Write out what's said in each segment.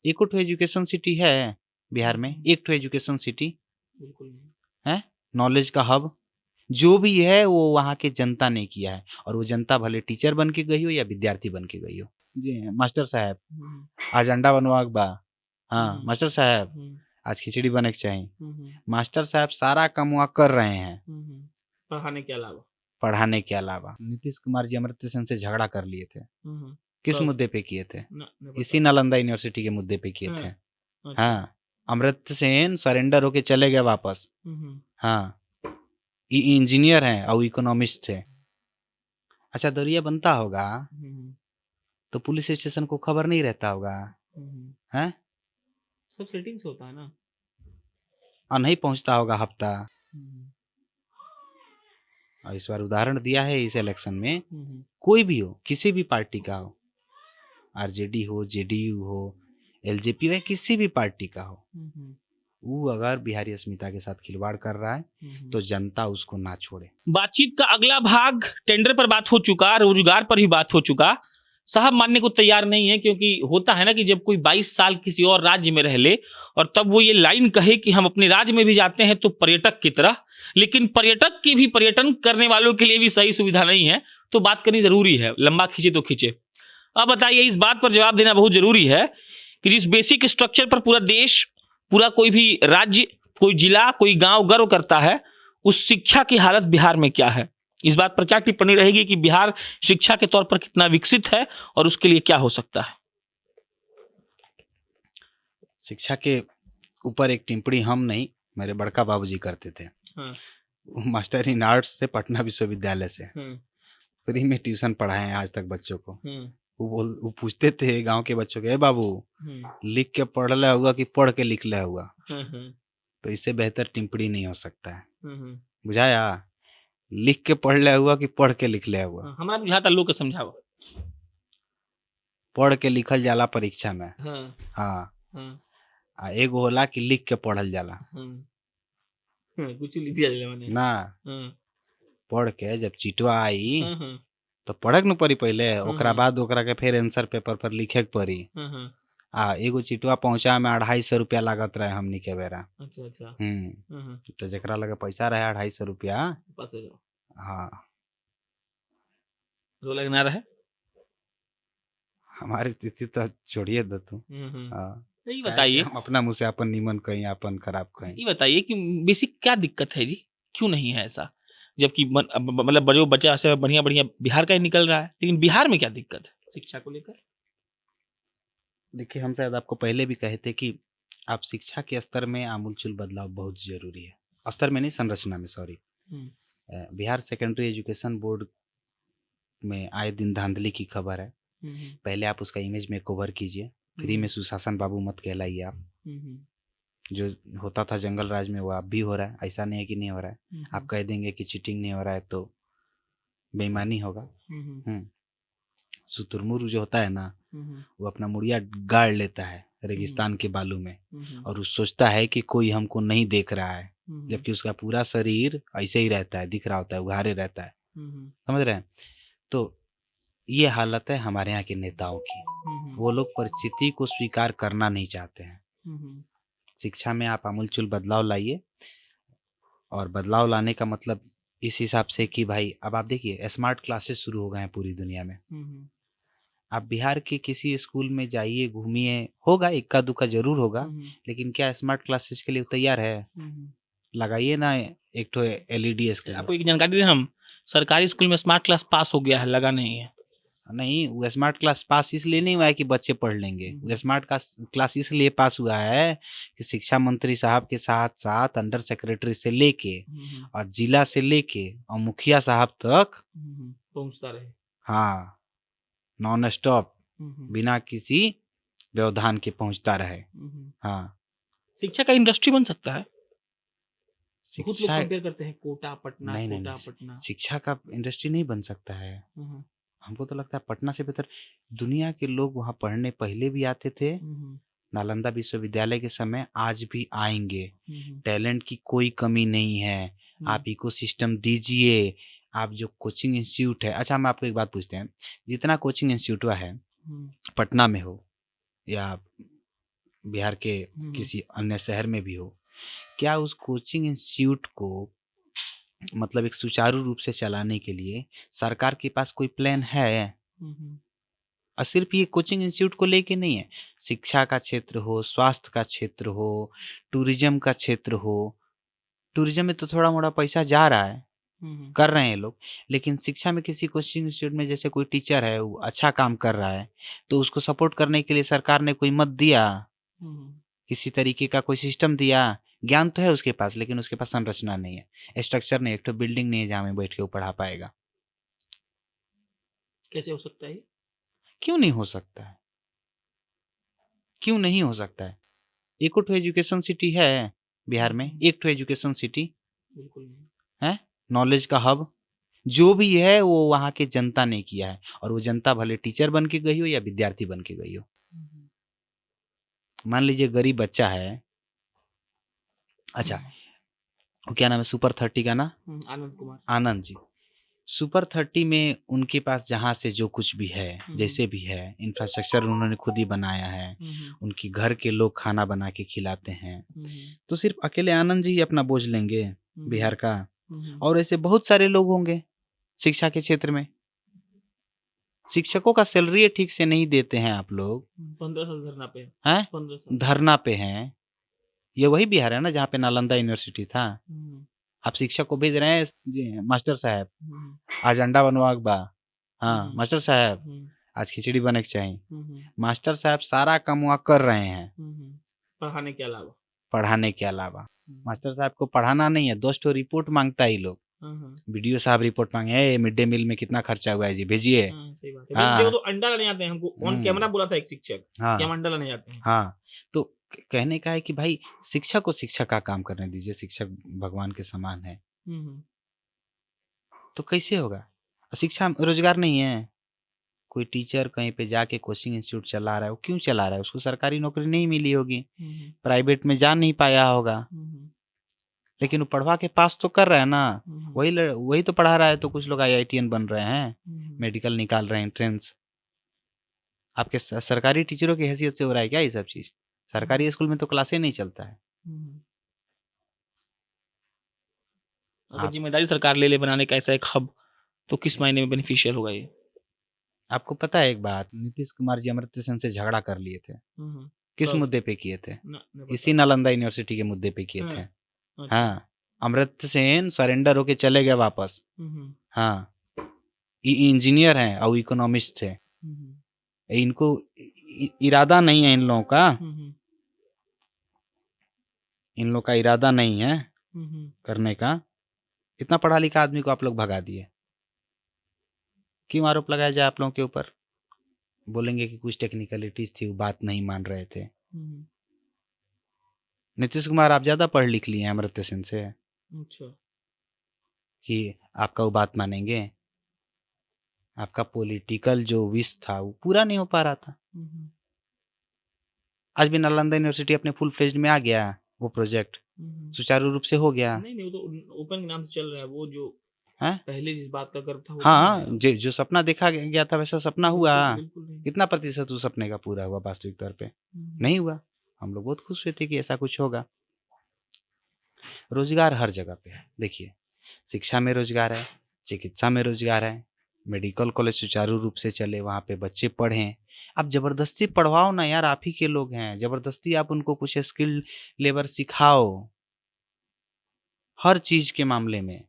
एको ठो education city है बिहार में? एक ठो एजुकेशन सिटी बिल्कुल नहीं। है? नॉलेज का हब जो भी है वो वहाँ के जनता ने किया है, और वो जनता भले टीचर बन के गई हो या विद्यार्थी बन के गई हो। जी मास्टर साहब, आज अंडा बनवा के बा। हाँ मास्टर साहब, आज खिचड़ी बने के चाहिए। मास्टर साहब सारा काम वहाँ कर रहे हैं पढ़ाने के अलावा। पढ़ाने के अलावा। नीतीश कुमार जी अमर्त्य सेन से झगड़ा कर लिए थे। किस मुद्दे पे किए थे? इसी नालंदा यूनिवर्सिटी के मुद्दे पे किए थे। हाँ, अमर्त्य सेन सरेंडर होके चले गए वापस। हाँ, इंजीनियर हैं और इकोनॉमिस्ट थे। अच्छा, दरिया बनता होगा तो पुलिस स्टेशन को खबर नहीं रहता होगा? हैं? सब सेटिंग से होता है ना। और नहीं पहुंचता होगा हफ्ता। और इस बार उदाहरण दिया है इस इलेक्शन में, कोई भी हो, किसी भी पार्टी का हो, आरजेडी हो, जेडीयू हो, एलजेपी हो, या किसी भी पार्टी का हो, वो अगर बिहारी अस्मिता के साथ खिलवाड़ कर रहा है तो जनता उसको ना छोड़े। बातचीत का अगला भाग, टेंडर पर बात हो चुका, रोजगार पर भी बात हो चुका। साहब मानने को तैयार नहीं है, क्योंकि होता है ना कि जब कोई 22 साल किसी और राज्य में रह ले और तब वो ये लाइन कहे कि हम अपने राज्य में भी जाते हैं तो पर्यटक की तरह, लेकिन पर्यटक की भी, पर्यटन करने वालों के लिए भी सही सुविधा नहीं है, तो बात करनी जरूरी है। लंबा खींचे तो खींचे। अब बताइए, इस बात पर जवाब देना बहुत जरूरी है कि जिस बेसिक स्ट्रक्चर पर पूरा देश, पूरा कोई भी राज्य, कोई जिला, कोई गांव गर्व करता है, उस शिक्षा की हालत बिहार में क्या है? इस बात पर क्या टिप्पणी रहेगी कि बिहार शिक्षा के तौर पर कितना विकसित है और उसके लिए क्या हो सकता है? शिक्षा के ऊपर एक टिप्पणी हम नहीं, मेरे बड़का बाबूजी करते थे। मास्टर इन आर्ट्स से, पटना विश्वविद्यालय से, फ्री में ट्यूशन पढ़ाए हैं आज तक बच्चों को। वो पूछते थे गांव के बच्चों के, बाबू लिख के पढ़ लिया हुआ कि पढ़ के लिख लिया हुआ? तो इससे बेहतर टिप्पणी नहीं हो सकता है। बुझाया? लिख के पढ़ लिया हुआ कि पढ़ के लिख लिया हुआ? हमारा बुझाता लोग के समझावा। पढ़ के लिखल जाला परीक्षा में। हाँ। एगो होला कि लिख के पढ़ल जाला। कुछ लिख दिया जाले माने ना, पढ़ के जब चिटवा आई तो पढ़े के न पड़ी पहले, ओकरा बाद ओकरा के फिर आंसर पेपर पर लिखे के पड़ी। एगो चिटवा पहुंचा में 250 रुपया लागत रहे हमनी के बेरा। अच्छा। तो जरा लगे पैसा रहे 250 रुपया, हाँ, लगना रहे हमारी तिथि तो छोड़िए दो तुम। ये बताइए, हम अपना मुँह से अपन नीमन कहीं, अपन खराब कहीं। ये बताइए कि बेसिक क्या दिक्कत है जी, क्यों नहीं है ऐसा? जबकि मतलब बड़े बच्चा से बढ़िया बिहार का ही निकल रहा है, लेकिन बिहार में क्या दिक्कत है शिक्षा को लेकर? देखिए, हम शायद आपको पहले भी कहे थे कि आप शिक्षा के स्तर में आमूलचूल बदलाव बहुत जरूरी है। स्तर में नहीं, संरचना में, sorry. Bihar secondary education board में आए दिन धांधली की खबर है। पहले आप उसका इमेज में कवर कीजिए। फ्री में सुशासन बाबू मत कहलाइए आप। जो होता था जंगल राज में वो अब भी हो रहा है, ऐसा नहीं है कि नहीं हो रहा है। आप कह देंगे कि चीटिंग नहीं हो रहा है तो बेईमानी होगा। शुतुरमुर्ग जो होता है ना, वो अपना मुड़िया गाड़ लेता है रेगिस्तान के बालू में, और वो सोचता है कि कोई हमको नहीं देख रहा है, जबकि उसका पूरा शरीर ऐसे ही रहता है, दिख रहा होता है, उघारे रहता है। समझ रहे हैं? तो ये हालत है हमारे यहाँ के नेताओं की। वो लोग परिस्थिति को स्वीकार करना नहीं चाहते हैं। शिक्षा में आप आमूलचूल बदलाव लाइए, और बदलाव लाने का मतलब इस हिसाब से कि भाई अब आप देखिए स्मार्ट क्लासेस शुरू हो गए हैं पूरी दुनिया में। आप बिहार के किसी स्कूल में जाइए, घूमिए, होगा इक्का दुक्का जरूर होगा, लेकिन क्या स्मार्ट क्लासेस के लिए तैयार है? लगाइए ना एक तो एलईडी स्क्रीन। आपको एक जानकारी दें, हम सरकारी स्कूल में स्मार्ट क्लास पास हो गया है, लगा नहीं है। नहीं, वो स्मार्ट क्लास पास इसलिए नहीं हुआ है कि बच्चे पढ़ लेंगे। वो स्मार्ट क्लास इसलिए पास हुआ है कि शिक्षा मंत्री साहब के साथ साथ अंडर सेक्रेटरी से लेके और जिला से लेके और मुखिया साहब तक पहुंचता रहे। हाँ, नॉन स्टॉप, बिना किसी व्यवधान के पहुंचता रहे। हाँ, शिक्षा का इंडस्ट्री बन सकता है। शिक्षा लोग कंपेयर करते हैं कोटा पटना, नहीं, पटना। शिक्षा का इंडस्ट्री नहीं बन सकता है। हमको तो लगता है पटना से बेहतर दुनिया के लोग वहाँ पढ़ने पहले भी आते थे। नालंदा विश्वविद्यालय के समय, आज भी आएंगे। टैलेंट की कोई कमी नहीं है। आप इकोसिस्टम दीजिए। आप जो कोचिंग इंस्टीट्यूट है, अच्छा हम आपको एक बात पूछते हैं, जितना कोचिंग इंस्टीट्यूट है पटना में हो या बिहार के किसी अन्य शहर में भी हो, क्या उस कोचिंग इंस्टीट्यूट को मतलब एक सुचारू रूप से चलाने के लिए सरकार के पास कोई प्लान है? और सिर्फ ये कोचिंग इंस्टीट्यूट को लेके नहीं है, शिक्षा का क्षेत्र हो, स्वास्थ्य का क्षेत्र हो, टूरिज्म का क्षेत्र हो। टूरिज्म में तो थोड़ा मोड़ा पैसा जा रहा है, कर रहे हैं लोग, लेकिन शिक्षा में किसी कोचिंग इंस्टीट्यूट में जैसे कोई टीचर है वो अच्छा काम कर रहा है तो उसको सपोर्ट करने के लिए सरकार ने कोई मत दिया, किसी तरीके का कोई सिस्टम दिया? ज्ञान तो है उसके पास लेकिन उसके पास संरचना नहीं है, स्ट्रक्चर नहीं है, एक तो बिल्डिंग नहीं है जहाँ में बैठ के वो पढ़ा पाएगा। कैसे हो सकता है? क्यों नहीं हो सकता है? क्यों नहीं हो सकता है? एक तो एजुकेशन सिटी है बिहार में, एक तो एजुकेशन सिटी बिल्कुल नहीं है, नॉलेज का हब जो भी है वो वहाँ के जनता ने किया है, और वो जनता भले टीचर बन के गई हो या विद्यार्थी बन के गई हो। मान लीजिए गरीब बच्चा है, अच्छा वो क्या नाम है सुपर 30 का ना, आनंद कुमार, आनंद जी, सुपर 30 में उनके पास जहाँ से जो कुछ भी है, जैसे भी है, इंफ्रास्ट्रक्चर उन्होंने खुद ही बनाया है, उनकी घर के लोग खाना बना के खिलाते हैं, तो सिर्फ अकेले आनंद जी ही अपना बोझ लेंगे बिहार का? और ऐसे बहुत सारे लोग होंगे शिक्षा के क्षेत्र में। शिक्षकों का सैलरी ठीक से नहीं देते हैं आप लोग, 15 साल धरना पे हैं, 15 साल धरना पे हैं। ये वही बिहार है ना जहाँ पे नालंदा यूनिवर्सिटी था? आप शिक्षक को भेज रहे हैं जी, मास्टर साहब आज अंडा बनवा के बा, हाँ मास्टर साहब आज खिचड़ी बने के चाहिए। मास्टर साहब सारा काम वहाँ कर रहे हैं पढ़ाने के अलावा, पढ़ाने के अलावा। मास्टर साहब को पढ़ाना नहीं है, 2 रिपोर्ट मांगता है ये लोग। वीडियो साहब रिपोर्ट मांगे, मिड डे मील में कितना खर्चा हुआ है जी भेजिए। सही बात है। देखो तो अंडा लाने आते हैं, हमको ऑन कैमरा बोला था एक शिक्षक कि हम अंडा लाने जाते हैं। हाँ, तो कहने का है कि भाई शिक्षक को शिक्षक का काम करने दीजिए, शिक्षक भगवान के समान है। तो कैसे होगा? शिक्षा रोजगार नहीं है। कोई टीचर कहीं पे जाके कोचिंग इंस्टीट्यूट चला रहा है, वो क्यों चला रहा है? उसको सरकारी नौकरी नहीं मिली होगी, प्राइवेट में जा नहीं पाया होगा, लेकिन वो पढ़वा के पास तो कर रहा है ना, वही तो पढ़ा रहा है। तो कुछ लोग IITN बन रहे हैं, मेडिकल निकाल रहे हैं, एंट्रेंस। आपके सरकारी टीचरों की हैसियत से हो रहा है क्या ये सब चीज? सरकारी स्कूल में तो क्लासे नहीं चलता है। अगर जिम्मेदारी सरकार ले बनाने का ऐसा एक हब, तो किस मायने में बेनिफिशियल होगा ये? आपको पता है एक बात, नीतीश कुमार जी अमर्त्य सेन से झगड़ा कर लिए थे। किस मुद्दे पे किए थे? इसी नालंदा यूनिवर्सिटी के मुद्दे पे किए थे। हाँ, अमर्त्य सेन सरेंडर होके चले गए वापस। हाँ, इंजीनियर हैं और इकोनॉमिस्ट थे। इनको इरादा नहीं है, इन लोगों का इरादा नहीं है करने का। इतना पढ़ा लिखा आदमी को आप लोग भगा दिए। क्यों आरोप लगाया जाए आप लोगों के ऊपर? बोलेंगे कि कुछ टेक्निकलिटीज थी, वो बात नहीं मान रहे थे। नीतीश कुमार आप ज्यादा पढ़ लिख लिए हैं अमर्त्य सेन से, अच्छा, कि आपका वो बात मानेंगे? आपका पॉलिटिकल जो विश था वो पूरा नहीं हो पा रहा था। आज भी नालंदा यूनिवर्सिटी अपने फुल फ्लेज्ड में आ गया, वो प्रोजेक्ट सुचारू रूप से हो गया। नहीं वो तो ओपन के नाम से चल रहा है। वो जो है पहले जिस बात का गर्व था, हाँ, जो सपना देखा गया था वैसा सपना हुआ? कितना प्रतिशत उस सपने का पूरा हुआ? वास्तविक तौर पे नहीं हुआ। हम लोग बहुत खुश हुए थे कि ऐसा कुछ होगा। रोजगार हर जगह पे है। देखिए, शिक्षा में रोजगार है, चिकित्सा में रोजगार है, मेडिकल कॉलेज सुचारू रूप से चले, वहाँ पे बच्चे पढ़ें। आप जबरदस्ती पढ़वाओ ना यार, आप ही के लोग हैं, जबरदस्ती आप उनको कुछ स्किल लेबर सिखाओ। हर चीज के मामले में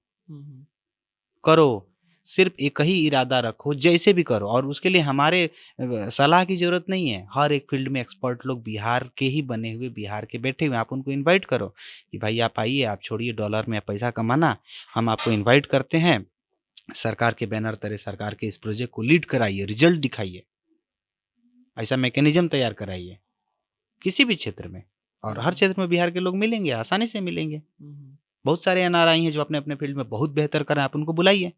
करो, सिर्फ एक ही इरादा रखो, जैसे भी करो। और उसके लिए हमारे सलाह की जरूरत नहीं है। हर एक फील्ड में एक्सपर्ट लोग बिहार के ही बने हुए, बिहार के बैठे हुए, आप उनको इनवाइट करो कि भाई आप आइए, आप छोड़िए डॉलर में पैसा कमाना, हम आपको इनवाइट करते हैं, सरकार के बैनर तले सरकार के इस प्रोजेक्ट को लीड कराइए, रिजल्ट दिखाइए, ऐसा मैकेनिज्म तैयार कराइए किसी भी क्षेत्र में। और हर क्षेत्र में बिहार के लोग मिलेंगे, आसानी से मिलेंगे। बहुत सारे NRI हैं जो अपने अपने फील्ड में बहुत बेहतर कर रहे हैं, आप उनको बुलाइए।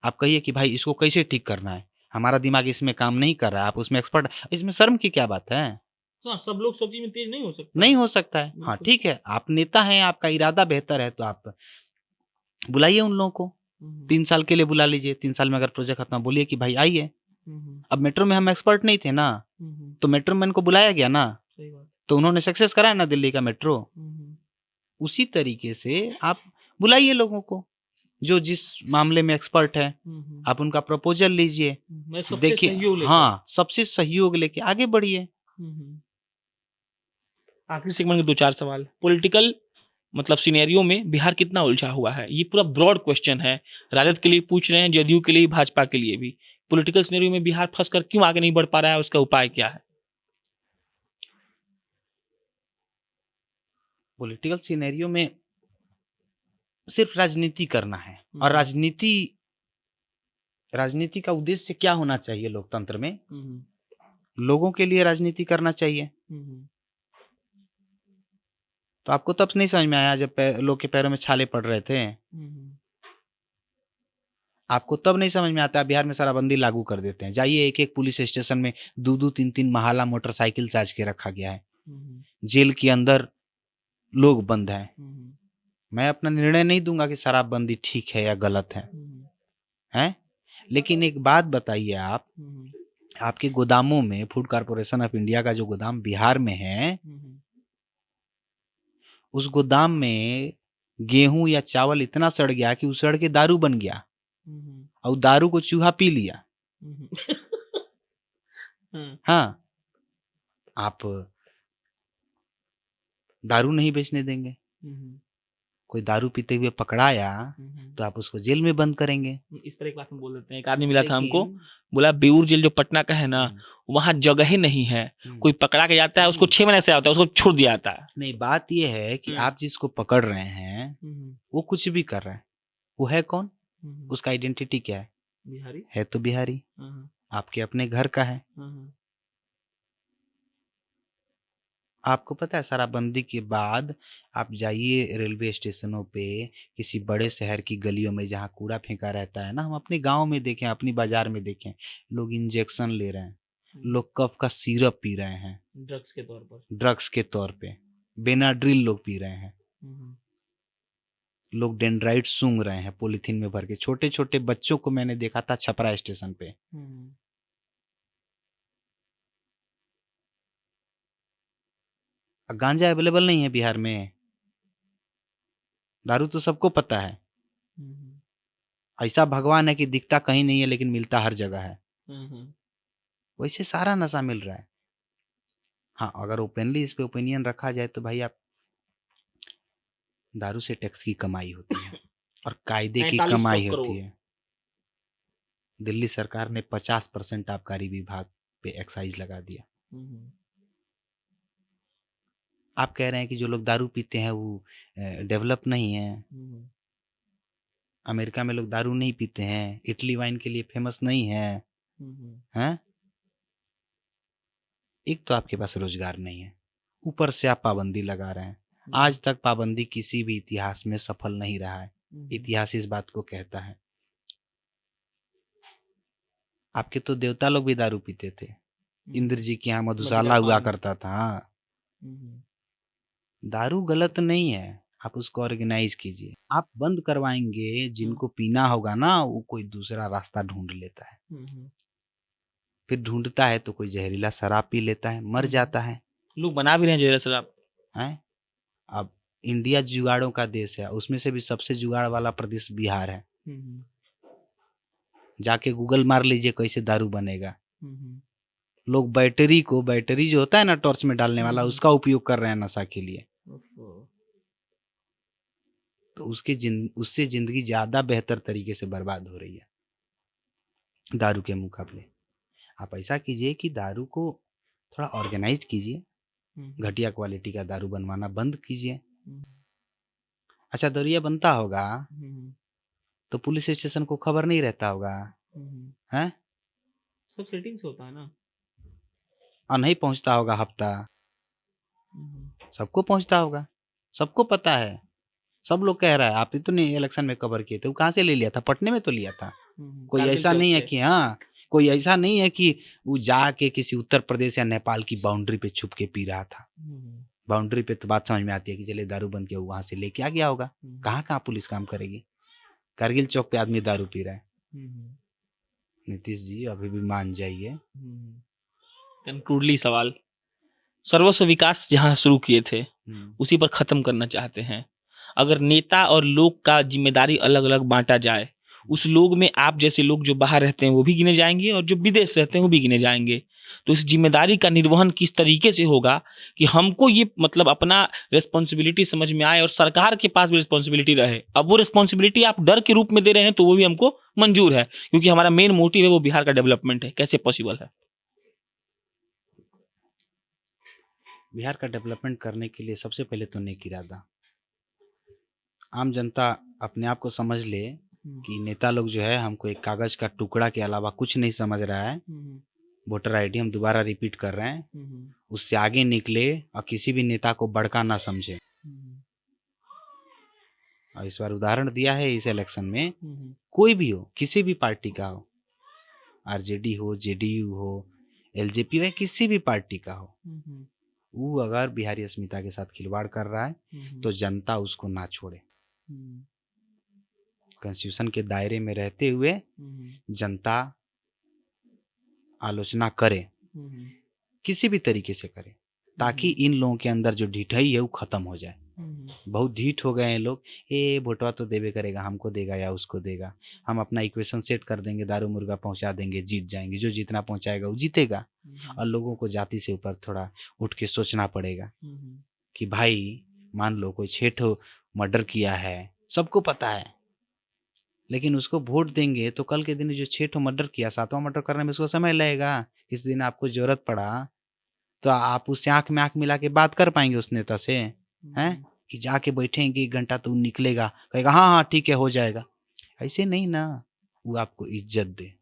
आप कहिए कि भाई इसको कैसे ठीक करना है, हमारा दिमाग इसमें काम नहीं कर रहा है, आप उसमें एक्सपर्ट। इसमें शर्म की क्या बात है? सब लोग सब चीज में तेज नहीं हो सकते, नहीं हो सकता है। हाँ ठीक है, आप नेता हैं, आपका इरादा बेहतर है, तो आप बुलाइए उन लोगों को। 3 साल के लिए बुला लीजिए। 3 साल में अगर प्रोजेक्ट खत्म, बोलिए कि भाई आइए। अब मेट्रो में हम एक्सपर्ट नहीं थे ना, तो मेट्रो मैन को बुलाया गया ना, सही बात। तो उन्होंने सक्सेस कराया ना दिल्ली का मेट्रो। उसी तरीके से आप बुलाइए लोगों को जो जिस मामले में एक्सपर्ट है, आप उनका प्रपोजल लीजिए, मैं सबसे देखिए, सहयोग लेकर। हाँ, सबसे सहयोग लेके आगे बढ़िए। आखिरी सेगमेंट के 2-4 सवाल। पॉलिटिकल मतलब सिनेरियो में बिहार कितना उलझा हुआ है? ये पूरा ब्रॉड क्वेश्चन है, राजद के लिए पूछ रहे हैं, जदयू के लिए, भाजपा के लिए भी। पॉलिटिकल सिनेरियो में बिहार फंसकर क्यों आगे नहीं बढ़ पा रहा है, उसका उपाय क्या है? पॉलिटिकल सिनेरियो में सिर्फ राजनीति करना है, और राजनीति का उद्देश्य क्या होना चाहिए लोकतंत्र में? लोगों के लिए राजनीति करना चाहिए। तो आपको तब नहीं समझ में आया जब लोग के पैरों में छाले पड़ रहे थे। आपको तब नहीं समझ में आता बिहार में शराबबंदी लागू कर देते हैं। जाइए एक एक पुलिस स्टेशन में 2-2 3-3 महाला मोटरसाइकिल साज के रखा गया है। जेल के अंदर लोग बंद हैं। मैं अपना निर्णय नहीं दूंगा कि शराबबंदी ठीक है या गलत है, लेकिन एक बात बताइए, आप आपके गोदामों में फूड कॉर्पोरेशन ऑफ इंडिया का जो गोदाम बिहार में है, उस गोदाम में गेहूं या चावल इतना सड़ गया कि उस सड़ के दारू बन गया, और दारू को चूहा पी लिया। हाँ, आप दारू नहीं बेचने देंगे। कोई दारू पीते हुए पकड़ाया तो आप उसको जेल में बंद करेंगे। इस पर एक बात हम बोल देते हैं। एक आदमी मिला था हमको, बोला बेऊर जेल जो पटना का है ना, वहाँ जगह ही नहीं है। कोई पकड़ा के जाता है, उसको 6 महीने से आता है, उसको छोड़ दिया जाता है। नहीं, बात ये है कि आप जिसको पकड़ रहे हैं वो कुछ भी कर रहा है, वो है कौन? उसका आइडेंटिटी क्या है? बिहारी है तो बिहारी, आपके अपने घर का है। आपको पता है शराबबंदी के बाद आप जाइए रेलवे स्टेशनों पे, किसी बड़े शहर की गलियों में जहाँ कूड़ा फेंका रहता है ना, हम अपने गांव में देखें, अपनी बाजार में देखें, लोग इंजेक्शन ले रहे हैं, लोग कफ का सिरप पी रहे हैं, ड्रग्स के तौर पे बेनाड्रिल लोग पी रहे हैं, लोग डेंड्राइट सूंघ रहे हैं पॉलीथीन में भर के। छोटे छोटे बच्चों को मैंने देखा था छपरा स्टेशन पे। गांजा अवेलेबल नहीं है बिहार में, दारू तो सबको पता है। ऐसा भगवान है कि दिखता कहीं नहीं है लेकिन मिलता हर जगह है। वैसे सारा नशा मिल रहा है। हाँ, अगर ओपनली इस पे ओपिनियन रखा जाए तो भाई, आप दारू से टैक्स की कमाई होती है और कायदे की कमाई होती है। दिल्ली सरकार ने 50% आबकारी विभाग पे एक्साइज लगा दिया। आप कह रहे हैं कि जो लोग दारू पीते हैं वो डेवलप नहीं है। अमेरिका में लोग दारू नहीं पीते हैं, इटली वाइन के लिए फेमस नहीं है। हैं? एक तो आपके पास रोजगार नहीं है, ऊपर से आप पाबंदी लगा रहे हैं। आज तक पाबंदी किसी भी इतिहास में सफल नहीं रहा है। इतिहास इस बात को कहता है। आपके तो देवता लोग भी दारू पीते थे। इंद्र जी के यहाँ मधुशाला हुआ करता था। दारू गलत नहीं है, आप उसको ऑर्गेनाइज कीजिए। आप बंद करवाएंगे, जिनको पीना होगा ना वो कोई दूसरा रास्ता ढूंढ लेता है। फिर ढूंढता है तो कोई जहरीला शराब पी लेता है, मर जाता है। लोग बना भी रहे हैं जहरीला शराब है। अब इंडिया जुगाड़ों का देश है, उसमें से भी सबसे जुगाड़ वाला प्रदेश बिहार है। जाके गूगल मार लीजिए कैसे दारू बनेगा। लोग बैटरी जो होता है ना टॉर्च में डालने वाला, उसका उपयोग कर रहे हैं नशा के लिए। तो उससे जिंदगी ज्यादा बेहतर तरीके से बर्बाद हो रही है दारू के मुकाबले। आप ऐसा कीजिए कि दारू को थोड़ा ऑर्गेनाइज कीजिए, घटिया क्वालिटी का दारू बनवाना बंद कीजिए। अच्छा, दरिया बनता होगा तो पुलिस स्टेशन को खबर नहीं रहता होगा, हैं? सब सेटिंग से होता है ना। और नहीं पहुंचता होगा हफ्ता, सबको पहुंचता होगा, सबको पता है। सब लोग कह रहा है आप इतने इलेक्शन में कवर किए थे, वो कहाँ से ले लिया था? पटने में तो लिया था। कोई ऐसा नहीं है कि, हाँ, कोई ऐसा नहीं है कि वो जाके किसी उत्तर प्रदेश या नेपाल की बाउंड्री पे छुप के पी रहा था। बाउंड्री पे तो बात समझ में आती है कि चले दारू बन के वहां से लेके आ गया होगा। कहाँ कहाँ पुलिस काम करेगी? कारगिल चौक पे आदमी दारू पी रहा है। नीतीश जी अभी भी मान जाइए। कंक्लूडली सवाल, सर्वस्व विकास जहाँ शुरू किए थे उसी पर खत्म करना चाहते हैं। अगर नेता और लोग का जिम्मेदारी अलग अलग बांटा जाए, उस लोग में आप जैसे लोग जो बाहर रहते हैं वो भी गिने जाएंगे और जो विदेश रहते हैं वो भी गिने जाएंगे। तो इस जिम्मेदारी का निर्वहन किस तरीके से होगा कि हमको ये मतलब अपना रिस्पॉन्सिबिलिटी समझ में आए और सरकार के पास भी रिस्पॉन्सिबिलिटी रहे। अब वो रिस्पॉन्सिबिलिटी आप डर के रूप में दे रहे हैं तो वो भी हमको मंजूर है, क्योंकि हमारा मेन मोटिव है वो बिहार का डेवलपमेंट है। कैसे पॉसिबल है? बिहार का डेवलपमेंट करने के लिए सबसे पहले तो नेक इरादा। आम जनता अपने आप को समझ ले कि नेता लोग जो है हमको एक कागज का टुकड़ा के अलावा कुछ नहीं समझ रहा है। वोटर आईडी हम दोबारा रिपीट कर रहे हैं, उससे आगे निकले और किसी भी नेता को बड़का ना समझे। और इस बार उदाहरण दिया है इस इलेक्शन में, कोई भी हो, किसी भी पार्टी का हो, आरजेडी हो, जेडीयू हो, एलजेपी हो, किसी भी पार्टी का हो, वो अगर बिहारी अस्मिता के साथ खिलवाड़ कर रहा है तो जनता उसको ना छोड़े। कॉन्स्टिट्यूशन के दायरे में रहते हुए जनता आलोचना करे, किसी भी तरीके से करे, ताकि इन लोगों के अंदर जो ढिठाई है वो खत्म हो जाए। बहुत ढीठ हो गए हैं लोग, ए वोटवा तो देवे करेगा, हमको देगा या उसको देगा, हम अपना इक्वेशन सेट कर देंगे, दारू मुर्गा पहुंचा देंगे, जीत जाएंगे, जो जितना पहुंचाएगा वो जीतेगा। और लोगों को जाति से ऊपर थोड़ा उठ के सोचना पड़ेगा कि भाई मान लो कोई 6 मर्डर किया है, सबको पता है, लेकिन उसको वोट देंगे तो कल के दिन जो 6 मर्डर किया, 7वां मर्डर करने में उसको समय लगेगा। किस दिन आपको जरूरत पड़ा तो आप उससे आंख में आंख मिला के बात कर पाएंगे उस नेता से? हैं कि जाके बैठेंगे 1 घंटा तो निकलेगा, कहेगा हाँ हाँ ठीक है हो जाएगा? ऐसे नहीं ना, वो आपको इज्जत दे,